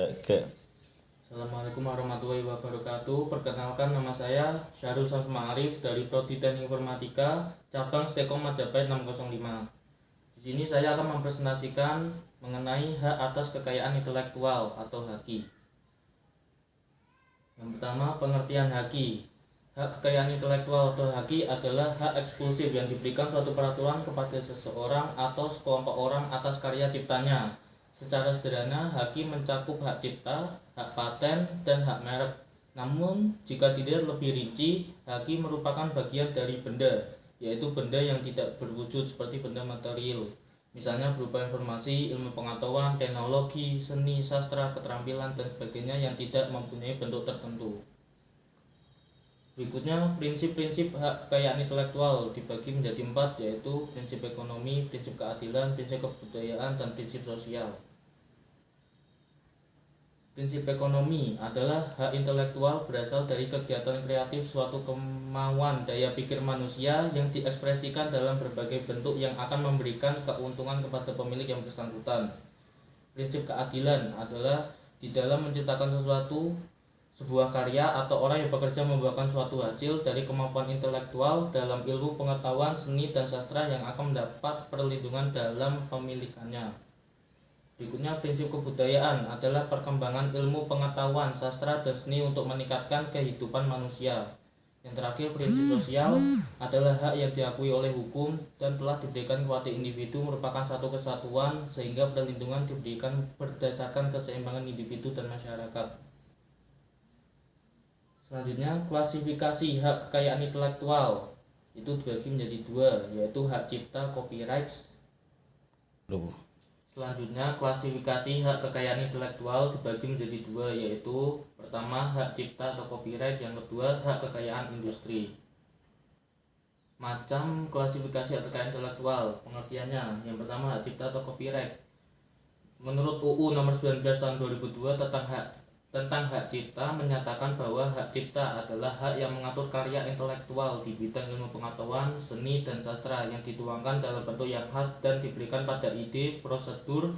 Oke. Assalamualaikum warahmatullahi wabarakatuh. Perkenalkan, nama saya Syahrul Safma Ma'arif dari Prodi Teknik Informatika cabang Stekom Majapahit 605. Di sini saya akan mempresentasikan mengenai hak atas kekayaan intelektual atau HAKI. Yang pertama, pengertian HAKI. Hak kekayaan intelektual atau HAKI adalah hak eksklusif yang diberikan suatu peraturan kepada seseorang atau sekelompok orang atas karya ciptanya. Secara sederhana, HAKI mencakup hak cipta, hak paten, dan hak merek. Namun, jika tidak lebih rinci, HAKI merupakan bagian dari benda, yaitu benda yang tidak berwujud seperti benda material. Misalnya berupa informasi, ilmu pengetahuan, teknologi, seni, sastra, keterampilan, dan sebagainya yang tidak mempunyai bentuk tertentu. Berikutnya, prinsip-prinsip hak kekayaan intelektual dibagi menjadi 4, yaitu prinsip ekonomi, prinsip keadilan, prinsip kebudayaan, dan prinsip sosial. Prinsip ekonomi adalah hak intelektual berasal dari kegiatan kreatif suatu kemauan daya pikir manusia yang diekspresikan dalam berbagai bentuk yang akan memberikan keuntungan kepada pemilik yang bersangkutan. Prinsip keadilan adalah di dalam menciptakan sesuatu, sebuah karya atau orang yang bekerja membuahkan suatu hasil dari kemampuan intelektual dalam ilmu pengetahuan, seni, dan sastra yang akan mendapat perlindungan dalam pemilikannya. Berikutnya, prinsip kebudayaan adalah perkembangan ilmu pengetahuan, sastra, dan seni untuk meningkatkan kehidupan manusia. Yang terakhir, prinsip sosial adalah hak yang diakui oleh hukum dan telah diberikan kepada individu, merupakan satu kesatuan sehingga perlindungan diberikan berdasarkan keseimbangan individu dan masyarakat. Selanjutnya, klasifikasi hak kekayaan intelektual itu dibagi menjadi 2, yaitu hak cipta copyright. Selanjutnya, klasifikasi hak kekayaan intelektual dibagi menjadi 2, yaitu pertama hak cipta atau copyright, yang kedua hak kekayaan industri. Macam klasifikasi hak kekayaan intelektual, pengertiannya. Yang pertama, hak cipta atau copyright. Menurut UU nomor 19 tahun 2002 tentang hak cipta menyatakan bahwa hak cipta adalah hak yang mengatur karya intelektual di bidang ilmu pengetahuan, seni, dan sastra yang dituangkan dalam bentuk yang khas dan diberikan pada ide, prosedur,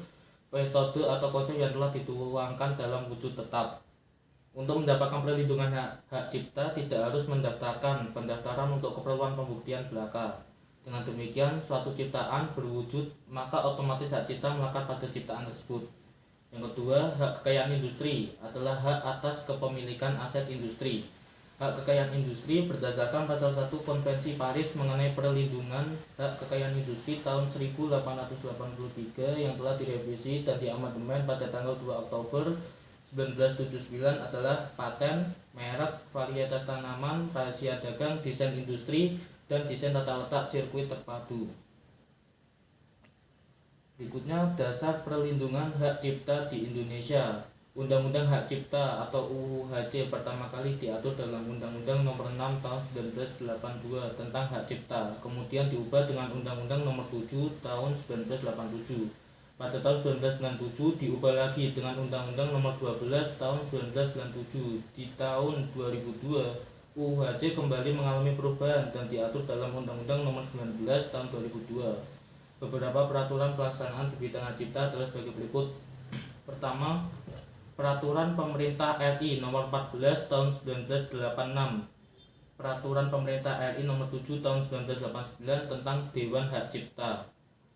metode, atau konsep yang telah dituangkan dalam wujud tetap. Untuk mendapatkan perlindungan hak cipta tidak harus mendaftarkan pendaftaran untuk keperluan pembuktian belaka. Dengan demikian, suatu ciptaan berwujud, maka otomatis hak cipta melekat pada ciptaan tersebut. Yang kedua, hak kekayaan industri adalah hak atas kepemilikan aset industri. Hak kekayaan industri berdasarkan pasal 1 Konvensi Paris mengenai perlindungan hak kekayaan industri tahun 1883 yang telah direvisi dan diamandemen pada tanggal 2 Oktober 1979 adalah paten, merek, varietas tanaman, rahasia dagang, desain industri, dan desain tata letak sirkuit terpadu. Berikutnya, dasar perlindungan hak cipta di Indonesia. Undang-Undang Hak Cipta atau UHC pertama kali diatur dalam Undang-Undang Nomor 6 Tahun 1982 tentang Hak Cipta, kemudian diubah dengan Undang-Undang Nomor 7 Tahun 1987. Pada tahun 1997 diubah lagi dengan Undang-Undang Nomor 12 Tahun 1997. Di tahun 2002, UHC kembali mengalami perubahan dan diatur dalam Undang-Undang Nomor 19 Tahun 2002. Beberapa peraturan pelaksanaan di bidang hak cipta adalah sebagai berikut. Pertama, Peraturan Pemerintah RI Nomor 14 Tahun 1986, Peraturan Pemerintah RI Nomor 7 Tahun 1989 tentang Dewan Hak Cipta.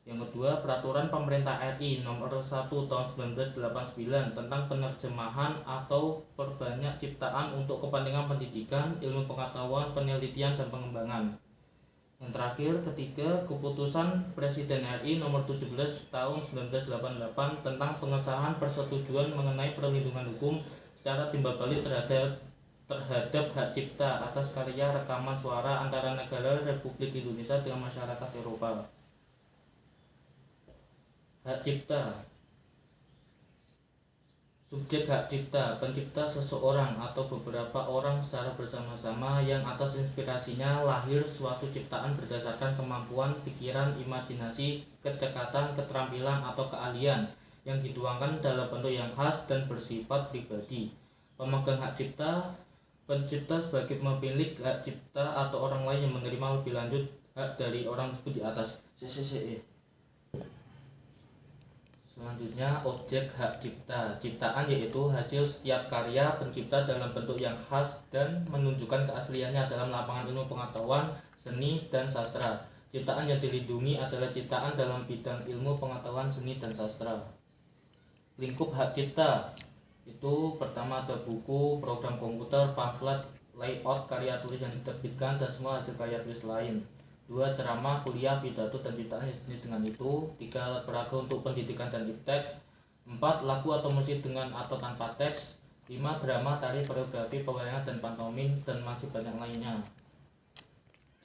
Yang kedua, Peraturan Pemerintah RI Nomor 1 Tahun 1989 tentang penerjemahan atau perbanyak ciptaan untuk kepentingan pendidikan, ilmu pengetahuan, penelitian, dan pengembangan. Yang terakhir, ketiga, Keputusan Presiden RI Nomor 17 Tahun 1988 tentang pengesahan persetujuan mengenai perlindungan hukum secara timbal balik terhadap hak cipta atas karya rekaman suara antara negara Republik Indonesia dengan masyarakat Eropa. Hak cipta. Subjek hak cipta, pencipta seseorang atau beberapa orang secara bersama-sama yang atas inspirasinya lahir suatu ciptaan berdasarkan kemampuan, pikiran, imajinasi, kecekatan, keterampilan, atau keahlian yang dituangkan dalam bentuk yang khas dan bersifat pribadi. Pemegang hak cipta, pencipta sebagai pemilik hak cipta atau orang lain yang menerima lebih lanjut hak dari orang tersebut di atas. Selanjutnya, objek hak cipta. Ciptaan yaitu hasil setiap karya pencipta dalam bentuk yang khas dan menunjukkan keasliannya dalam lapangan ilmu pengetahuan, seni, dan sastra. Ciptaan yang dilindungi adalah ciptaan dalam bidang ilmu pengetahuan, seni, dan sastra. Lingkup hak cipta itu pertama ada buku, program komputer, pamflet, layout, karya tulis yang diterbitkan, dan semua hasil karya tulis lain. 2. Ceramah, kuliah, pidato, dan ciptaan jenis dengan itu. 3. Alat peraga untuk pendidikan dan iptek. 4. Lagu atau musik dengan atau tanpa teks. 5. Drama, tari, koreografi, pewayangan, dan pantomim, dan masih banyak lainnya.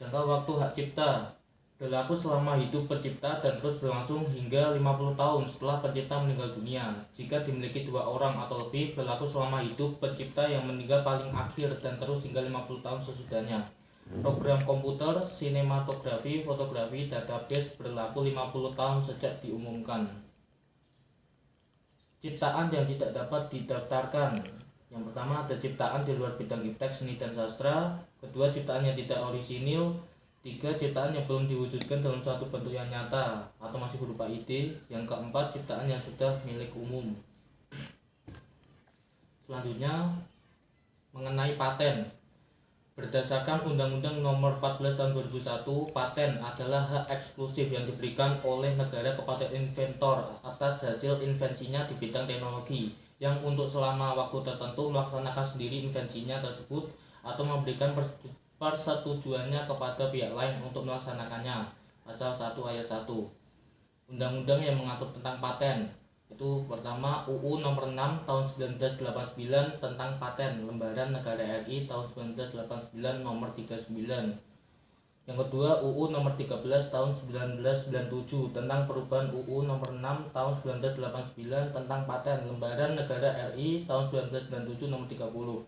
Jangka waktu hak cipta berlaku selama hidup pencipta dan terus berlangsung hingga 50 tahun setelah pencipta meninggal dunia. Jika dimiliki 2 orang atau lebih, berlaku selama hidup pencipta yang meninggal paling akhir dan terus hingga 50 tahun sesudahnya. Program komputer, sinematografi, fotografi, database berlaku 50 tahun sejak diumumkan. Ciptaan yang tidak dapat didaftarkan. Yang pertama ada ciptaan di luar bidang iptek, seni, dan sastra. Kedua, ciptaan yang tidak orisinil. 3. Ciptaan yang belum diwujudkan dalam suatu bentuk yang nyata atau masih berupa ide. Yang keempat, ciptaan yang sudah milik umum. Selanjutnya, mengenai paten. Berdasarkan Undang-Undang Nomor 14 Tahun 2001, paten adalah hak eksklusif yang diberikan oleh negara kepada inventor atas hasil invensinya di bidang teknologi yang untuk selama waktu tertentu melaksanakan sendiri invensinya tersebut atau memberikan persetujuannya kepada pihak lain untuk melaksanakannya. Pasal 1 ayat 1. Undang-undang yang mengatur tentang paten itu pertama UU nomor 6 tahun 1989 tentang paten, Lembaran Negara RI tahun 1989 nomor 39. Yang kedua UU nomor 13 tahun 1997 tentang perubahan UU nomor 6 tahun 1989 tentang paten, Lembaran Negara RI tahun 1997 nomor 30.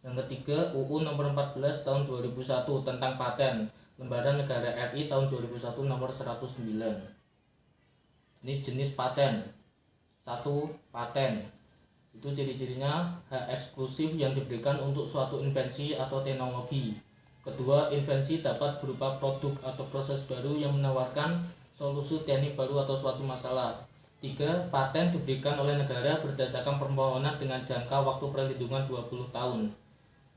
Yang ketiga UU nomor 14 tahun 2001 tentang paten, Lembaran Negara RI tahun 2001 nomor 109. Jenis paten. 1. Paten itu ciri-cirinya hak eksklusif yang diberikan untuk suatu invensi atau teknologi. Kedua, invensi dapat berupa produk atau proses baru yang menawarkan solusi teknik baru atau suatu masalah. 3. Paten diberikan oleh negara berdasarkan permohonan dengan jangka waktu perlindungan 20 tahun.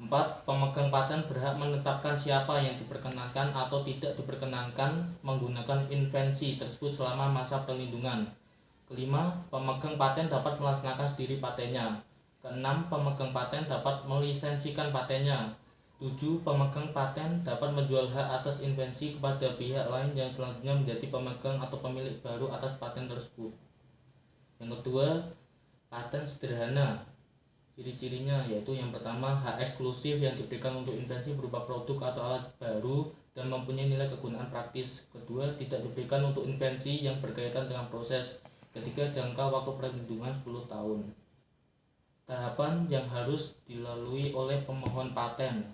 4. Pemegang paten berhak menetapkan siapa yang diperkenankan atau tidak diperkenankan menggunakan invensi tersebut selama masa perlindungan. Kelima, pemegang paten dapat melaksanakan sendiri patennya. Keenam, pemegang paten dapat melisensikan patennya. 7. Pemegang paten dapat menjual hak atas invensi kepada pihak lain yang selanjutnya menjadi pemegang atau pemilik baru atas paten tersebut. Yang kedua, paten sederhana. Ciri-cirinya yaitu yang pertama, hak eksklusif yang diberikan untuk invensi berupa produk atau alat baru dan mempunyai nilai kegunaan praktis. Kedua, tidak diberikan untuk invensi yang berkaitan dengan proses. Ketiga, jangka waktu perlindungan 10 tahun. Tahapan yang harus dilalui oleh pemohon paten.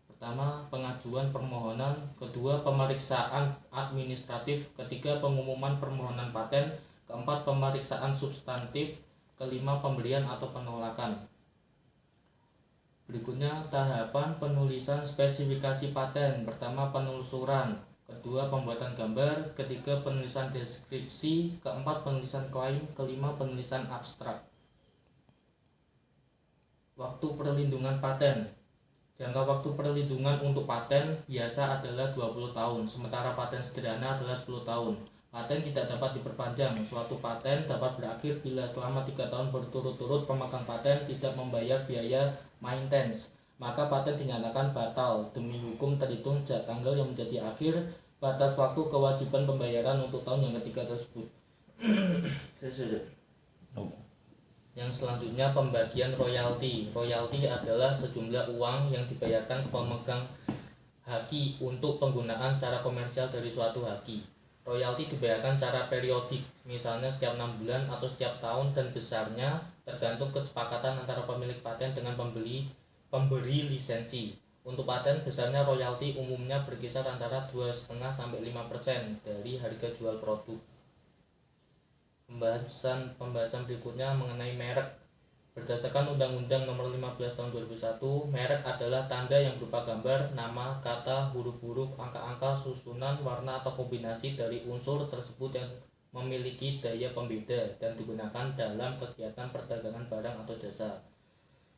Pertama, pengajuan permohonan. Kedua, pemeriksaan administratif. Ketiga, pengumuman permohonan paten. Keempat, pemeriksaan substantif. Kelima, pemberian atau penolakan. Berikutnya tahapan penulisan spesifikasi paten. Pertama, penelusuran. Kedua, pembuatan gambar. Ketiga, penulisan deskripsi. Keempat, penulisan klaim. Kelima, penulisan abstrak. Waktu perlindungan paten. Jangka waktu perlindungan untuk paten biasa adalah 20 tahun, sementara paten sederhana adalah 10 tahun. Paten tidak dapat diperpanjang. Suatu paten dapat berakhir bila selama 3 tahun berturut-turut pemegang paten tidak membayar biaya maintenance, maka paten dinyatakan batal demi hukum terhitung sejak tanggal yang menjadi akhir batas waktu kewajiban pembayaran untuk tahun yang ketiga tersebut. Yang selanjutnya, pembagian royalti. Royalti adalah sejumlah uang yang dibayarkan ke pemegang haki untuk penggunaan cara komersial dari suatu haki. Royalti dibayarkan secara periodik, misalnya setiap 6 bulan atau setiap tahun, dan besarnya tergantung kesepakatan antara pemilik paten dengan pemberi lisensi. Untuk paten, besarnya royalti umumnya berkisar antara 2,5 sampai 5% dari harga jual produk. Pembahasan berikutnya mengenai merek. Berdasarkan Undang-Undang Nomor 15 Tahun 2001, merek adalah tanda yang berupa gambar, nama, kata, huruf-huruf, angka-angka, susunan, warna atau kombinasi dari unsur tersebut yang memiliki daya pembeda dan digunakan dalam kegiatan perdagangan barang atau jasa.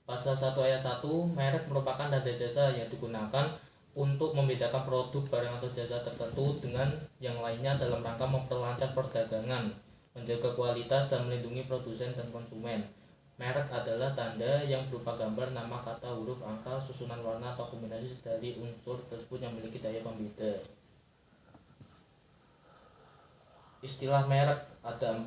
Pasal 1 ayat 1, merek merupakan tanda jasa yang digunakan untuk membedakan produk barang atau jasa tertentu dengan yang lainnya dalam rangka memperlancar perdagangan, menjaga kualitas dan melindungi produsen dan konsumen. Merek adalah tanda yang berupa gambar, nama, kata, huruf, angka, susunan warna atau kombinasi dari unsur tersebut yang memiliki daya pembeda. Istilah merek ada 4.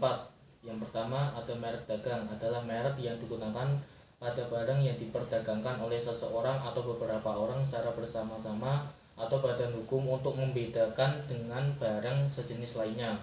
Yang pertama ada merek dagang, adalah merek yang digunakan pada barang yang diperdagangkan oleh seseorang atau beberapa orang secara bersama-sama atau badan hukum untuk membedakan dengan barang sejenis lainnya.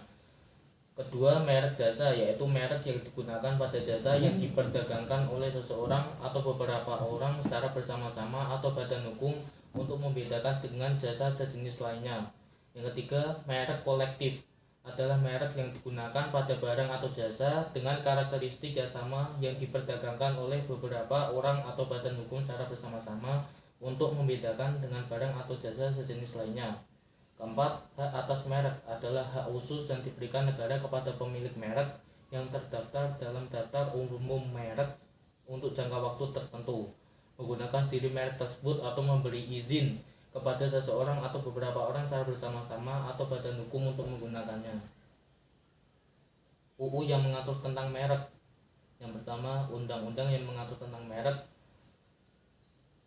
Kedua, merek jasa, yaitu merek yang digunakan pada jasa yang diperdagangkan oleh seseorang atau beberapa orang secara bersama-sama atau badan hukum untuk membedakan dengan jasa sejenis lainnya. Yang ketiga, merek kolektif, adalah merek yang digunakan pada barang atau jasa dengan karakteristik yang sama yang diperdagangkan oleh beberapa orang atau badan hukum secara bersama-sama untuk membedakan dengan barang atau jasa sejenis lainnya. Keempat, hak atas merek adalah hak khusus yang diberikan negara kepada pemilik merek yang terdaftar dalam daftar umum merek untuk jangka waktu tertentu, menggunakan sendiri merek tersebut atau memberi izin kepada seseorang atau beberapa orang secara bersama-sama atau badan hukum untuk menggunakannya. UU yang mengatur tentang merek. Yang pertama, undang-undang yang mengatur tentang merek.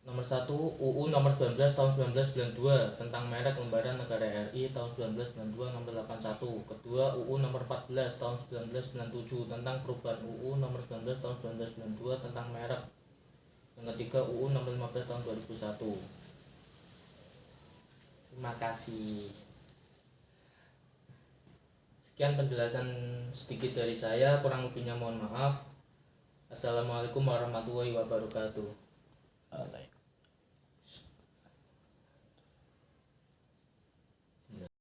Nomor 1, UU nomor 19 tahun 1992 tentang merek Lembaran Negara RI tahun 1992 nomor 81. Kedua, UU nomor 14 tahun 1997 tentang perubahan UU nomor 19 tahun 1992 tentang merek. Yang ketiga, UU nomor 15 tahun 2001. Terima kasih. Sekian penjelasan sedikit dari saya, kurang lebihnya mohon maaf. Assalamualaikum warahmatullahi wabarakatuh.